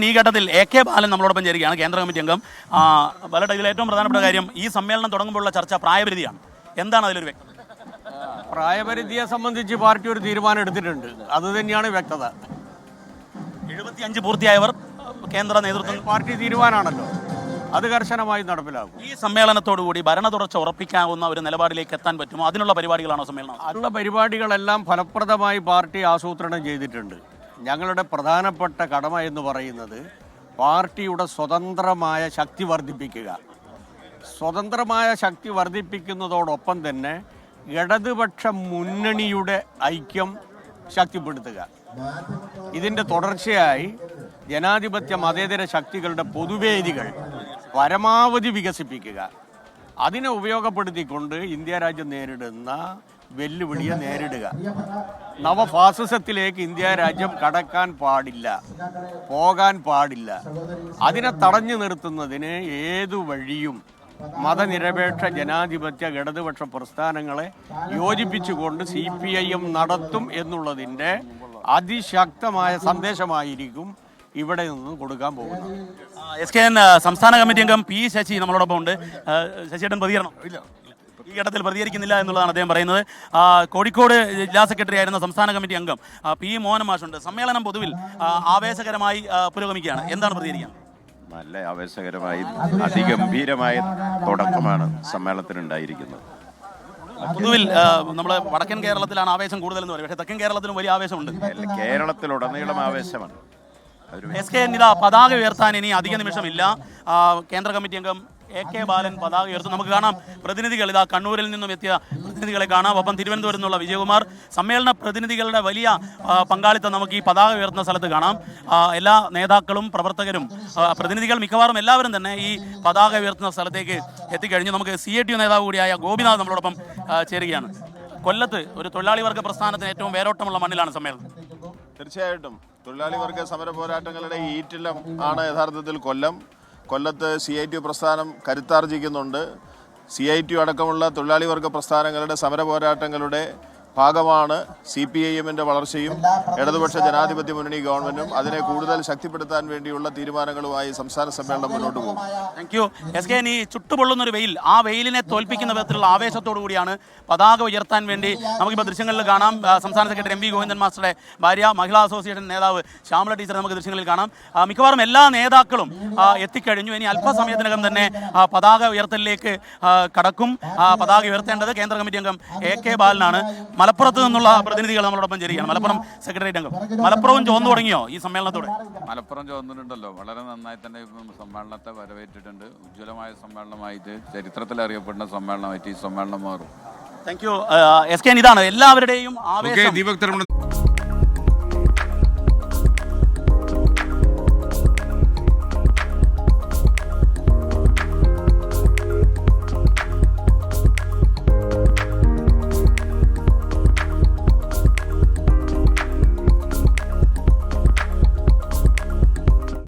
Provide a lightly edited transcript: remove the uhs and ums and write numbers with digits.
ഈ ഘട്ടത്തിൽ AK ബാലൻ നമ്മളോടൊപ്പം ചേരുകയാണ്, കേന്ദ്ര കമ്മിറ്റി അംഗം. ബാലട്ട, ഇതിൽ ഏറ്റവും പ്രധാനപ്പെട്ട കാര്യം ഈ സമ്മേളനം തുടങ്ങുമ്പോഴുള്ള ചർച്ച പ്രായപരിധിയാണ്. എന്താണ് അതിലൊരു വ്യക്തത? പ്രായപരിധിയെ സംബന്ധിച്ച് പാർട്ടി ഒരു തീരുമാനം എടുത്തിട്ടുണ്ട്. അത് തന്നെയാണ് വ്യക്തത. 75 പൂർത്തിയായവർ കേന്ദ്ര നേതൃത്വം പാർട്ടി തീരുമാനമാണല്ലോ, അത് കർശനമായി നടപ്പിലാക്കും. ഈ സമ്മേളനത്തോടുകൂടി ഭരണ തുടർച്ച ഉറപ്പിക്കാവുന്ന ഒരു നിലപാടിലേക്ക് എത്താൻ പറ്റുമോ? അതിനുള്ള പരിപാടികളാണോ സമ്മേളനം? അതിനുള്ള പരിപാടികളെല്ലാം ഫലപ്രദമായി പാർട്ടി ആസൂത്രണം ചെയ്തിട്ടുണ്ട്. ഞങ്ങളുടെ പ്രധാനപ്പെട്ട കടമ എന്ന് പറയുന്നത് പാർട്ടിയുടെ സ്വതന്ത്രമായ ശക്തി വർദ്ധിപ്പിക്കുക. സ്വതന്ത്രമായ ശക്തി വർദ്ധിപ്പിക്കുന്നതോടൊപ്പം തന്നെ ഇടതുപക്ഷ മുന്നണിയുടെ ഐക്യം ശക്തിപ്പെടുത്തുക. ഇതിൻ്റെ തുടർച്ചയായി ജനാധിപത്യ മതേതര ശക്തികളുടെ പൊതുവേദികൾ പരമാവധി വികസിപ്പിക്കുക. അതിനെ ഉപയോഗപ്പെടുത്തിക്കൊണ്ട് ഇന്ത്യ രാജ്യം നേരിടുന്ന വെല്ലുവിളിയെ നേരിടുക. നവഫാസിസത്തിലേക്ക് ഇന്ത്യ രാജ്യം കടക്കാൻ പാടില്ല, പോകാൻ പാടില്ല. അതിനെ തടഞ്ഞു നിർത്തുന്നതിന് ഏതു വഴിയും മതനിരപേക്ഷ ജനാധിപത്യ ഇടതുപക്ഷ പ്രസ്ഥാനങ്ങളെ യോജിപ്പിച്ചുകൊണ്ട് CPIM നടത്തും എന്നുള്ളതിൻ്റെ അതിശക്തമായ സന്ദേശമായിരിക്കും ഇവിടെ നിന്ന് കൊടുക്കാൻ പോകുന്നത്. SKN സംസ്ഥാന കമ്മിറ്റി അംഗം P ശശി നമ്മളോടൊപ്പം ഉണ്ട്. ശശിയേട്ടൻ പ്രതികരണം? ഈ ഘട്ടത്തിൽ പ്രതികരിക്കുന്നില്ല എന്നുള്ളതാണ് അദ്ദേഹം പറയുന്നത്. കോഴിക്കോട് ജില്ലാ സെക്രട്ടറി ആയിരുന്ന സംസ്ഥാന കമ്മിറ്റി അംഗം P മോഹൻ മാഷുണ്ട്. സമ്മേളനം പൊതുവിൽ ആവേശകരമായി പുരോഗമിക്കുകയാണ്. എന്താണ് പ്രതികരിക്കുക? നല്ല ആവേശകരമായി അതിഗംഭീരമായ തുടക്കമാണ് സമ്മേളനത്തിനുണ്ടായിരിക്കുന്നത്. പൊതുവിൽ നമ്മൾ വടക്കൻ കേരളത്തിലാണ് ആവേശം കൂടുതലെന്ന് പറയും, പക്ഷേ തെക്കൻ കേരളത്തിലും വലിയ ആവേശമുണ്ട്. കേരളത്തിലുടനീളം ആവേശമാണ്. SKN ഇതാ പതാക ഉയർത്താൻ ഇനി അധിക നിമിഷമില്ല. കേന്ദ്ര കമ്മിറ്റി അംഗം AK ബാലൻ പതാക ഉയർത്തും. നമുക്ക് കാണാം പ്രതിനിധികൾ, ഇതാ കണ്ണൂരിൽ നിന്നും എത്തിയ പ്രതിനിധികളെ കാണാം. ഒപ്പം തിരുവനന്തപുരത്ത് നിന്നുള്ള വിജയകുമാർ. സമ്മേളന പ്രതിനിധികളുടെ വലിയ പങ്കാളിത്തം നമുക്ക് ഈ പതാക ഉയർത്തുന്ന സ്ഥലത്ത് കാണാം. എല്ലാ നേതാക്കളും പ്രവർത്തകരും പ്രതിനിധികൾ മിക്കവാറും എല്ലാവരും തന്നെ ഈ പതാക ഉയർത്തുന്ന സ്ഥലത്തേക്ക് എത്തിക്കഴിഞ്ഞു. നമുക്ക് CITU നേതാവ് കൂടിയായ ഗോപിനാഥ് നമ്മളോടൊപ്പം ചേരുകയാണ്. കൊല്ലത്ത് ഒരു തൊഴിലാളി വർഗ പ്രസ്ഥാനത്തിന് ഏറ്റവും വേരോട്ടമുള്ള മണ്ണിലാണ് സമ്മേളനം. തീർച്ചയായിട്ടും തൊഴിലാളി വർഗ സമര പോരാട്ടങ്ങളുടെ ഈറ്റിലം ആണ് യഥാർത്ഥത്തിൽ കൊല്ലത്ത് CITU പ്രസ്ഥാനം കരുത്താർജിക്കുന്നുണ്ട്. CITU അടക്കമുള്ള തൊഴിലാളി വർഗ പ്രസ്ഥാനങ്ങളുടെ സമര പോരാട്ടങ്ങളുടെ ഭാഗമാണ് CPIMന്റെ വളർച്ചയും ഇടതുപക്ഷ ജനാധിപത്യ മുന്നണി ഗവൺമെന്റും. അതിനെ കൂടുതൽ ശക്തിപ്പെടുത്താൻ വേണ്ടിയുള്ള തീരുമാനങ്ങളുമായി സംസ്ഥാന സമ്മേളനം മുന്നോട്ട് പോകും. Thank you. SKN ഈ ചുട്ടുപൊള്ളുന്നൊരു വെയിൽ, ആ വെയിലിനെ തോൽപ്പിക്കുന്ന വിധത്തിലുള്ള ആവേശത്തോടു കൂടിയാണ് പതാക ഉയർത്താൻ വേണ്ടി നമുക്കിപ്പോൾ ദൃശ്യങ്ങളിൽ കാണാം. സംസ്ഥാന സെക്രട്ടറി MV ഗോവിന്ദൻ മാസ്റ്ററുടെ ഭാര്യ, മഹിളാ അസോസിയേഷൻ നേതാവ് ശ്യാമള ടീച്ചറെ നമുക്ക് ദൃശ്യങ്ങളിൽ കാണാം. മിക്കവാറും എല്ലാ നേതാക്കളും എത്തിക്കഴിഞ്ഞു. ഇനി അല്പസമയത്തിനകം തന്നെ പതാക ഉയർത്തലിലേക്ക് കടക്കും. പതാക ഉയർത്തേണ്ടത് കേന്ദ്ര കമ്മിറ്റി അംഗം AK ബാലനാണ്. മലപ്പുറത്ത് നിന്നുള്ള പ്രതിനിധികൾ നമ്മളോടൊപ്പം ചേരുകയാണ്. മലപ്പുറം സെക്രട്ടേറിയറ്റ് അംഗം. മലപ്പുറവും ചോർന്നു തുടങ്ങിയോ ഈ സമ്മേളനത്തോടെ? മലപ്പുറം ചോർന്നിട്ടുണ്ടല്ലോ, വളരെ നന്നായി തന്നെ സമ്മേളനത്തെ വരവേറ്റിട്ടുണ്ട്. ഉജ്ജ്വലമായ സമ്മേളനമായിട്ട്, ചരിത്രത്തിൽ അറിയപ്പെടുന്ന സമ്മേളനമായിട്ട് ഈ സമ്മേളനം മാറും. Thank you. SKN ഇതാണ് എല്ലാവരുടെയും ആവേശം.